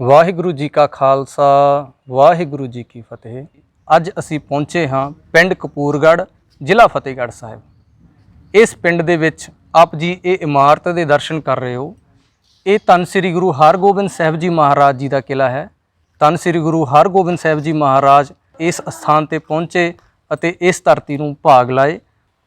ਵਾਹਿਗੁਰੂ ਜੀ ਕਾ ਖਾਲਸਾ ਵਾਹਿਗੁਰੂ ਜੀ ਕੀ ਫਤਿਹ। ਅੱਜ ਅਸੀਂ ਪਹੁੰਚੇ ਹਾਂ ਪਿੰਡ ਕਪੂਰਗੜ੍ਹ, ਜ਼ਿਲ੍ਹਾ ਫਤਿਹਗੜ੍ਹ ਸਾਹਿਬ। ਇਸ ਪਿੰਡ ਦੇ ਵਿੱਚ ਆਪ ਜੀ ਇਹ ਇਮਾਰਤ ਦੇ ਦਰਸ਼ਨ ਕਰ ਰਹੇ ਹੋ। ਇਹ ਧੰਨ ਸ੍ਰੀ ਗੁਰੂ ਹਰਗੋਬਿੰਦ ਸਾਹਿਬ ਜੀ ਮਹਾਰਾਜ ਜੀ ਦਾ ਕਿਲ੍ਹਾ ਹੈ। ਧੰਨ ਸ੍ਰੀ ਗੁਰੂ ਹਰਗੋਬਿੰਦ ਸਾਹਿਬ ਜੀ ਮਹਾਰਾਜ ਇਸ ਅਸਥਾਨ ਤੇ ਪਹੁੰਚੇ ਅਤੇ ਇਸ ਧਰਤੀ ਨੂੰ ਭਾਗ ਲਾਏ।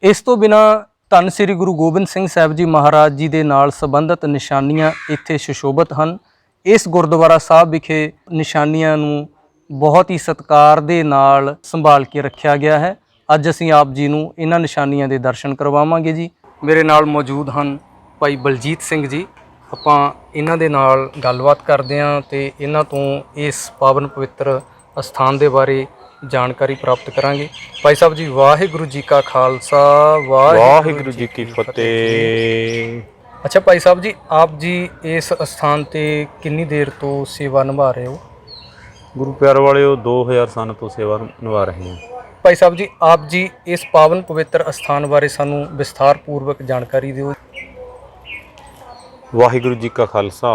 ਇਸ ਤੋਂ ਬਿਨਾਂ ਧੰਨ ਸ੍ਰੀ ਗੁਰੂ ਗੋਬਿੰਦ ਸਿੰਘ ਸਾਹਿਬ ਜੀ ਮਹਾਰਾਜ ਜੀ ਦੇ ਨਾਲ ਸੰਬੰਧਿਤ ਨਿਸ਼ਾਨੀਆਂ ਇੱਥੇ ਸੁਸ਼ੋਭਿਤ ਹਨ। ਇਸ ਗੁਰਦੁਆਰਾ ਸਾਹਿਬ ਵਿਖੇ ਨਿਸ਼ਾਨੀਆਂ ਨੂੰ ਬਹੁਤ ਹੀ ਸਤਿਕਾਰ ਦੇ ਨਾਲ ਸੰਭਾਲ ਕੇ ਰੱਖਿਆ ਗਿਆ ਹੈ। ਅੱਜ ਅਸੀਂ ਆਪ ਜੀ ਨੂੰ ਇਹਨਾਂ ਨਿਸ਼ਾਨੀਆਂ ਦੇ ਦਰਸ਼ਨ ਕਰਵਾਵਾਂਗੇ ਜੀ। ਮੇਰੇ ਨਾਲ ਮੌਜੂਦ ਹਨ ਭਾਈ ਬਲਜੀਤ ਸਿੰਘ ਜੀ। ਆਪਾਂ ਇਹਨਾਂ ਦੇ ਨਾਲ ਗੱਲਬਾਤ ਕਰਦੇ ਹਾਂ ਤੇ ਇਹਨਾਂ ਤੋਂ ਇਸ ਪਾਵਨ ਪਵਿੱਤਰ ਅਸਥਾਨ ਦੇ ਬਾਰੇ ਜਾਣਕਾਰੀ ਪ੍ਰਾਪਤ ਕਰਾਂਗੇ। ਭਾਈ ਸਾਹਿਬ ਜੀ, ਵਾਹਿਗੁਰੂ ਜੀ ਕਾ ਖਾਲਸਾ ਵਾਹਿਗੁਰੂ ਜੀ ਕੀ ਫਤਿਹ। ਅੱਛਾ ਭਾਈ ਸਾਹਿਬ ਜੀ, ਆਪ ਜੀ ਇਸ ਅਸਥਾਨ ਤੇ ਕਿੰਨੀ ਦੇਰ ਤੋਂ ਸੇਵਾ ਨਿਭਾ ਰਹੇ ਹੋ? ਗੁਰੂ ਪਿਆਰ ਵਾਲਿਓ 2000 ਸਾਲ ਤੋਂ ਸੇਵਾ ਨਿਭਾ ਰਹੇ ਹਾਂ। ਭਾਈ ਸਾਹਿਬ ਜੀ, ਆਪ ਜੀ ਇਸ ਪਾਵਨ ਪਵਿੱਤਰ ਅਸਥਾਨ ਬਾਰੇ ਸਾਨੂੰ ਵਿਸਥਾਰ ਪੂਰਵਕ ਜਾਣਕਾਰੀ ਦਿਓ। ਵਾਹਿਗੁਰੂ ਜੀ ਕਾ ਖਾਲਸਾ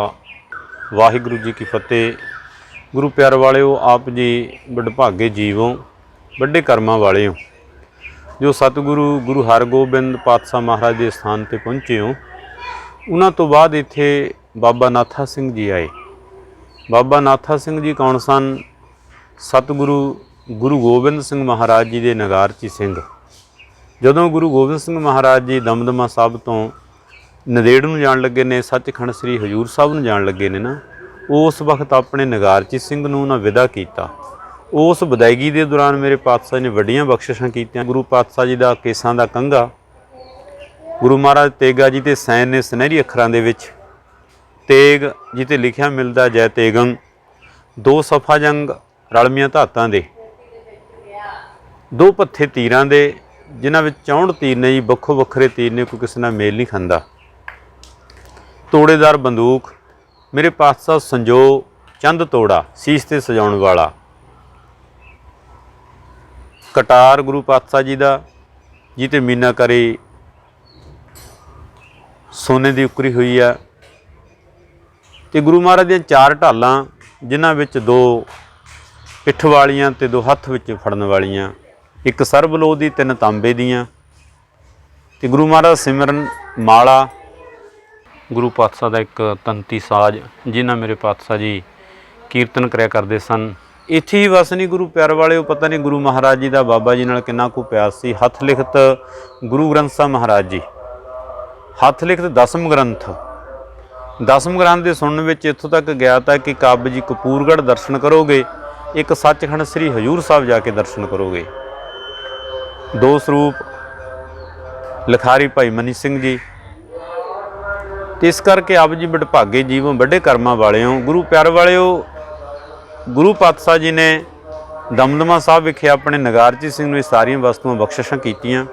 ਵਾਹਿਗੁਰੂ ਜੀ ਕੀ ਫਤਿਹ। ਗੁਰੂ ਪਿਆਰ ਵਾਲਿਓ, ਆਪ ਜੀ ਵਡਭਾਗੇ ਜੀਵ ਹੋ, ਵੱਡੇ ਕਰਮਾਂ ਵਾਲੇ ਹੋ, ਜੋ ਸਤਿਗੁਰੂ ਗੁਰੂ ਹਰਗੋਬਿੰਦ ਪਾਤਸ਼ਾਹ ਮਹਾਰਾਜ ਦੇ ਸਥਾਨ ਤੇ ਪਹੁੰਚੇ ਹੋ। ਉਹਨਾਂ ਤੋਂ ਬਾਅਦ ਇੱਥੇ ਬਾਬਾ ਨਾਥਾ ਸਿੰਘ ਜੀ ਆਏ। ਬਾਬਾ ਨਾਥਾ ਸਿੰਘ ਜੀ ਕੌਣ ਸਨ? ਸਤਿਗੁਰੂ ਗੁਰੂ ਗੋਬਿੰਦ ਸਿੰਘ ਮਹਾਰਾਜ ਜੀ ਦੇ ਨਗਾਰਚੀ ਸਿੰਘ। ਜਦੋਂ ਗੁਰੂ ਗੋਬਿੰਦ ਸਿੰਘ ਮਹਾਰਾਜ ਜੀ ਦਮਦਮਾ ਸਾਹਿਬ ਤੋਂ ਨੰਦੇੜ ਨੂੰ ਜਾਣ ਲੱਗੇ ਨੇ, ਸੱਚਖੰਡ ਸ੍ਰੀ ਹਜ਼ੂਰ ਸਾਹਿਬ ਨੂੰ ਜਾਣ ਲੱਗੇ ਨੇ ਨਾ, ਉਸ ਵਕਤ ਆਪਣੇ ਨਗਾਰਚੀ ਸਿੰਘ ਨੂੰ ਉਹਨਾਂ ਵਿਦਾ ਕੀਤਾ। ਉਸ ਵਿਦਾਇਗੀ ਦੇ ਦੌਰਾਨ ਮੇਰੇ ਪਾਤਸ਼ਾਹ ਨੇ ਵੱਡੀਆਂ ਬਖਸ਼ਿਸ਼ਾਂ ਕੀਤੀਆਂ। ਗੁਰੂ ਪਾਤਸ਼ਾਹ ਜੀ ਦਾ ਕੇਸਾਂ ਦਾ ਕੰਘਾ, ਗੁਰੂ ਮਹਾਰਾਜ ਤੇਗਾ ਜੀ ਤੇ ਸੈਨ ਨੇ ਸੁਨਹਿਰੀ ਅੱਖਰਾਂ ਦੇ ਵਿੱਚ ਤੇਗ ਜੀ ਤੇ ਲਿਖਿਆ ਮਿਲਦਾ ਜੈ ਤੇਗੰ, 2 ਸਫਾ ਜੰਗ ਰਲਮੀਆਂ ਧਾਤਾਂ ਦੇ, 2 ਪੱਥੇ ਤੀਰਾਂ ਦੇ, ਜਿਨ੍ਹਾਂ ਵਿੱਚ 64 ਤੀਰ ਨੇ ਜੀ, ਵੱਖੋ ਵੱਖਰੇ ਤੀਰ ਨੇ, ਕੋਈ ਕਿਸੇ ਨਾਲ ਮੇਲ ਨਹੀਂ ਖਾਂਦਾ। ਤੋੜੇਦਾਰ ਬੰਦੂਕ ਮੇਰੇ ਪਾਤਸ਼ਾਹ ਸੰਜੋ ਚੰਦ ਤੋੜਾ, ਸੀਸ ਤੇ ਸਜਾਉਣ ਵਾਲਾ। ਕਟਾਰ ਗੁਰੂ ਪਾਤਸ਼ਾਹ ਜੀ ਦਾ, ਜੀ ਤੇ ਮੀਨਾਕਾਰੀ ਸੋਨੇ ਦੀ ਉਕਰੀ ਹੋਈ ਆ। ਤੇ ਗੁਰੂ ਮਹਾਰਾਜ ਦੀਆਂ 4 ਢਾਲਾਂ, ਜਿਨ੍ਹਾਂ ਵਿੱਚ 2 ਪਿੱਠ ਵਾਲੀਆਂ ਤੇ 2 ਹੱਥ ਵਿੱਚ ਫੜਨ ਵਾਲੀਆਂ, 1 ਸਰਬਲੋਹ ਦੀ, 3 ਤਾਂਬੇ ਦੀਆਂ। ਤੇ ਗੁਰੂ ਮਹਾਰਾਜ ਸਿਮਰਨ ਮਾਲਾ, ਗੁਰੂ ਪਾਤਸ਼ਾਹ ਦਾ ਇੱਕ ਤੰਤੀ ਸਾਜ਼, ਜਿਨ੍ਹਾਂ ਮੇਰੇ ਪਾਤਸ਼ਾਹ ਜੀ ਕੀਰਤਨ ਕਰਿਆ ਕਰਦੇ ਸਨ। ਇੱਥੇ ਹੀ ਵਸ ਨਹੀਂ ਗੁਰੂ ਪਿਆਰ ਵਾਲਿਓ, ਪਤਾ ਨਹੀਂ ਗੁਰੂ ਮਹਾਰਾਜ ਜੀ ਦਾ ਬਾਬਾ ਜੀ ਨਾਲ ਕਿੰਨਾ ਕੁ ਪਿਆਰ ਸੀ। ਹੱਥ ਲਿਖਤ ਗੁਰੂ ਗ੍ਰੰਥ ਸਾਹਿਬ ਮਹਾਰਾਜ ਜੀ, ਹੱਥ ਲਿਖਤ 10ਮ ਗ੍ਰੰਥ। 10ਮ ਗ੍ਰੰਥ ਦੇ ਸੁਣਨ ਵਿੱਚ ਇੱਥੋਂ ਤੱਕ ਗਿਆ ਤਾਂ ਕਿ ਕਾਬ ਜੀ ਕਪੂਰਗੜ੍ਹ ਦਰਸ਼ਨ ਕਰੋਗੇ, ਇੱਕ ਸੱਚਖੰਡ ਸ੍ਰੀ ਹਜ਼ੂਰ ਸਾਹਿਬ ਜਾ ਕੇ ਦਰਸ਼ਨ ਕਰੋਗੇ। 2 ਸਰੂਪ ਲਿਖਾਰੀ ਭਾਈ ਮਨੀ ਸਿੰਘ ਜੀ। ਤੇ ਇਸ ਕਰਕੇ ਆਪ ਜੀ ਵਡਭਾਗੇ ਜੀਵ, ਵੱਡੇ ਕਰਮਾਂ ਵਾਲੇ ਹੋ। ਗੁਰੂ ਪਿਆਰ ਵਾਲਿਓ, ਗੁਰੂ ਪਾਤਸ਼ਾਹ ਜੀ ਨੇ ਦਮਦਮਾ ਸਾਹਿਬ ਵਿਖੇ ਆਪਣੇ ਨਗਾਰਚੀ ਸਿੰਘ ਨੂੰ ਇਹ ਸਾਰੀਆਂ ਵਸਤੂਆਂ ਬਖਸ਼ਿਸ਼ਾਂ ਕੀਤੀਆਂ।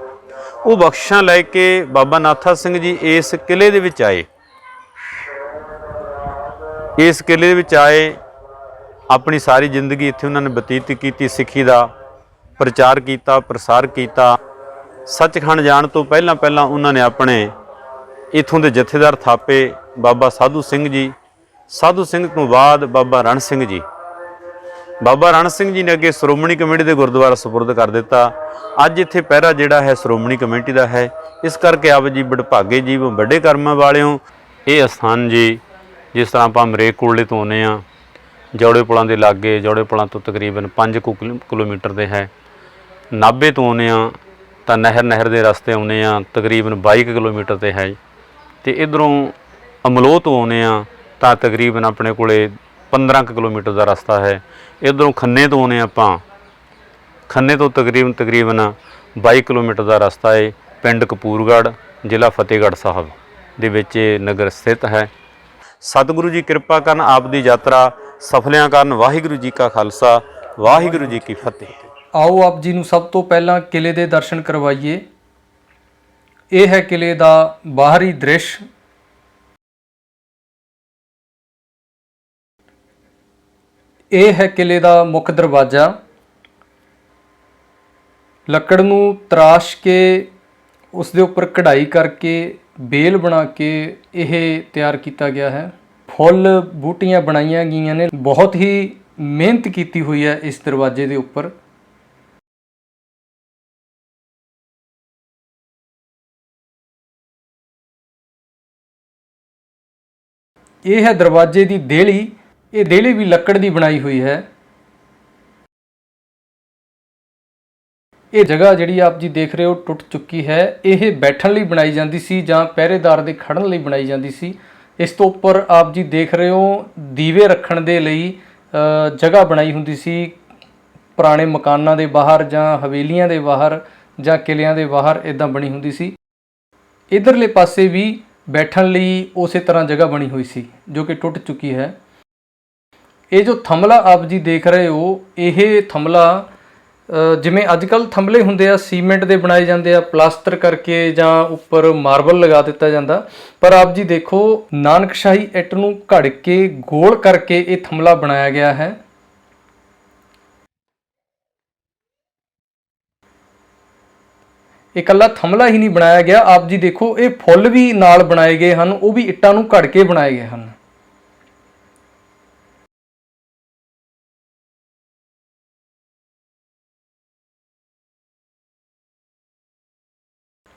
ਉਹ ਬਖਸ਼ਿਸ਼ਾਂ ਲੈ ਕੇ ਬਾਬਾ ਨਾਥਾ ਸਿੰਘ ਜੀ ਇਸ ਕਿਲ੍ਹੇ ਦੇ ਵਿੱਚ ਆਏ। ਇਸ ਕਿਲ੍ਹੇ ਦੇ ਵਿੱਚ ਆਏ, ਆਪਣੀ ਸਾਰੀ ਜ਼ਿੰਦਗੀ ਇੱਥੇ ਉਹਨਾਂ ਨੇ ਬਤੀਤ ਕੀਤੀ। ਸਿੱਖੀ ਦਾ ਪ੍ਰਚਾਰ ਕੀਤਾ, ਪ੍ਰਸਾਰ ਕੀਤਾ। ਸੱਚਖੰਡ ਜਾਣ ਤੋਂ ਪਹਿਲਾਂ ਉਹਨਾਂ ਨੇ ਆਪਣੇ ਇੱਥੋਂ ਦੇ ਜਥੇਦਾਰ ਥਾਪੇ ਬਾਬਾ ਸਾਧੂ ਸਿੰਘ ਜੀ। ਸਾਧੂ ਸਿੰਘ ਤੋਂ ਬਾਅਦ ਬਾਬਾ ਰਣ ਸਿੰਘ ਜੀ। ਬਾਬਾ ਰਣ ਸਿੰਘ ਜੀ ਨੇ ਅੱਗੇ ਸ਼੍ਰੋਮਣੀ ਕਮੇਟੀ ਦੇ ਗੁਰਦੁਆਰਾ ਸਪੁਰਦ ਕਰ ਦਿੱਤਾ। ਅੱਜ ਇੱਥੇ ਪਹਿਰਾ ਜਿਹੜਾ ਹੈ ਸ਼੍ਰੋਮਣੀ ਕਮੇਟੀ ਦਾ ਹੈ। ਇਸ ਕਰਕੇ ਆਪ ਜੀ ਵਡਭਾਗੇ ਜੀਵ, ਵੱਡੇ ਕਰਮਾਂ ਵਾਲਿਓ। ਇਹ ਅਸਥਾਨ ਜੀ, ਜਿਸ ਤਰ੍ਹਾਂ ਆਪਾਂ ਅਮਰੇਕ ਕੋਲੇ ਤੋਂ ਆਉਂਦੇ ਹਾਂ, ਜੌੜੇ ਪੁਲਾਂ ਦੇ ਲਾਗੇ, ਜੌੜੇ ਪੁਲਾਂ ਤੋਂ ਤਕਰੀਬਨ 5 ਕਿਲੋਮੀਟਰ ਤੇ ਹੈ। ਨਾਭੇ ਤੋਂ ਆਉਂਦੇ ਹਾਂ ਤਾਂ ਨਹਿਰ ਦੇ ਰਸਤੇ ਆਉਂਦੇ ਹਾਂ, ਤਕਰੀਬਨ 22 ਕਿਲੋਮੀਟਰ ਤੇ ਹੈ। ਤੇ ਇੱਧਰੋਂ ਅਮਲੋਹ ਤੋਂ ਆਉਂਦੇ ਹਾਂ ਤਾਂ ਤਕਰੀਬਨ ਆਪਣੇ ਕੋਲੇ 15 ਕਿਲੋਮੀਟਰ ਦਾ ਰਸਤਾ ਹੈ। ਇੱਧਰੋਂ ਖੰਨੇ ਤੋਂ ਆਉਂਦੇ ਆਪਾਂ, ਖੰਨੇ ਤੋਂ ਤਕਰੀਬਨ 22 ਕਿਲੋਮੀਟਰ ਦਾ ਰਸਤਾ ਹੈ। ਪਿੰਡ ਕਪੂਰਗੜ੍ਹ, ਜ਼ਿਲ੍ਹਾ ਫਤਿਹਗੜ੍ਹ ਸਾਹਿਬ ਦੇ ਵਿੱਚ ਇਹ ਨਗਰ ਸਥਿਤ ਹੈ। ਸਤਿਗੁਰੂ ਜੀ ਕਿਰਪਾ ਕਰਨ, ਆਪ ਦੀ ਯਾਤਰਾ ਸਫਲਿਆਂ ਕਰਨ। ਵਾਹਿਗੁਰੂ ਜੀ ਕਾ ਖਾਲਸਾ ਵਾਹਿਗੁਰੂ ਜੀ ਕੀ ਫਤਿਹ। ਆਓ ਆਪ ਜੀ ਨੂੰ ਸਭ ਤੋਂ ਪਹਿਲਾਂ ਕਿਲ੍ਹੇ ਦੇ ਦਰਸ਼ਨ ਕਰਵਾਈਏ। ਇਹ ਹੈ ਕਿਲ੍ਹੇ ਦਾ ਬਾਹਰੀ ਦ੍ਰਿਸ਼। ਇਹ ਹੈ ਕਿਲ੍ਹੇ ਦਾ ਮੁੱਖ ਦਰਵਾਜ਼ਾ। ਲੱਕੜ ਨੂੰ ਤਰਾਸ਼ ਕੇ ਉਸ ਦੇ ਉੱਪਰ ਕਢਾਈ ਕਰਕੇ ਬੇਲ ਬਣਾ ਕੇ ਇਹ ਤਿਆਰ ਕੀਤਾ ਗਿਆ ਹੈ। ਫੁੱਲ ਬੂਟੀਆਂ ਬਣਾਈਆਂ ਗਈਆਂ ਨੇ। ਬਹੁਤ ਹੀ ਮਿਹਨਤ ਕੀਤੀ ਹੋਈ ਹੈ ਇਸ ਦਰਵਾਜ਼ੇ ਦੇ ਉੱਪਰ। ਇਹ ਹੈ ਦਰਵਾਜ਼ੇ ਦੀ ਦੇਹਲੀ। ਇਹ ਦੇਹਲੀ ਵੀ ਲੱਕੜ ਦੀ ਬਣਾਈ ਹੋਈ ਹੈ। ਇਹ ਜਗ੍ਹਾ ਜਿਹੜੀ ਆਪ ਜੀ ਦੇਖ ਰਹੇ ਹੋ ਟੁੱਟ ਚੁੱਕੀ ਹੈ। ਇਹ ਬੈਠਣ ਲਈ ਬਣਾਈ ਜਾਂਦੀ ਸੀ ਜਾਂ ਪਹਿਰੇਦਾਰ ਦੇ ਖੜਨ ਲਈ ਬਣਾਈ ਜਾਂਦੀ ਸੀ। ਇਸ ਤੋਂ ਉੱਪਰ ਆਪ ਜੀ ਦੇਖ ਰਹੇ ਹੋ ਦੀਵੇ ਰੱਖਣ ਦੇ ਲਈ ਜਗ੍ਹਾ ਬਣਾਈ ਹੁੰਦੀ ਸੀ। ਪੁਰਾਣੇ ਮਕਾਨਾਂ ਦੇ ਬਾਹਰ ਜਾਂ ਹਵੇਲੀਆਂ ਦੇ ਬਾਹਰ ਜਾਂ ਕਿਲਿਆਂ ਦੇ ਬਾਹਰ ਇਦਾਂ ਬਣੀ ਹੁੰਦੀ ਸੀ। ਇਧਰਲੇ ਪਾਸੇ ਵੀ ਬੈਠਣ ਲਈ ਉਸੇ ਤਰ੍ਹਾਂ ਜਗ੍ਹਾ ਬਣੀ ਹੋਈ ਸੀ ਜੋ ਕਿ ਟੁੱਟ ਚੁੱਕੀ ਹੈ। ਇਹ ਜੋ ਥੰਮਲਾ ਆਪ ਜੀ ਦੇਖ ਰਹੇ ਹੋ, ਇਹ ਥੰਮਲਾ ਜਿਵੇਂ ਅੱਜ ਕੱਲ੍ਹ ਥੰਮਲੇ ਹੁੰਦੇ ਆ ਸੀਮੈਂਟ ਦੇ ਬਣਾਏ ਜਾਂਦੇ ਆ, ਪਲਾਸਟਰ ਕਰਕੇ ਜਾਂ ਉੱਪਰ ਮਾਰਬਲ ਲਗਾ ਦਿੱਤਾ ਜਾਂਦਾ। ਪਰ ਆਪ ਜੀ ਦੇਖੋ ਨਾਨਕਸ਼ਾਹੀ ਇੱਟ ਨੂੰ ਘੜ ਕੇ ਗੋਲ ਕਰਕੇ ਇਹ ਥੰਮਲਾ ਬਣਾਇਆ ਗਿਆ ਹੈ। ਇਹ ਇਕੱਲਾ ਥੰਮਲਾ ਹੀ ਨਹੀਂ ਬਣਾਇਆ ਗਿਆ, ਆਪ ਜੀ ਦੇਖੋ ਇਹ ਫੁੱਲ ਵੀ ਨਾਲ ਬਣਾਏ ਗਏ ਹਨ, ਉਹ ਵੀ ਇੱਟਾਂ ਨੂੰ ਘੜ ਕੇ ਬਣਾਏ ਗਏ ਹਨ।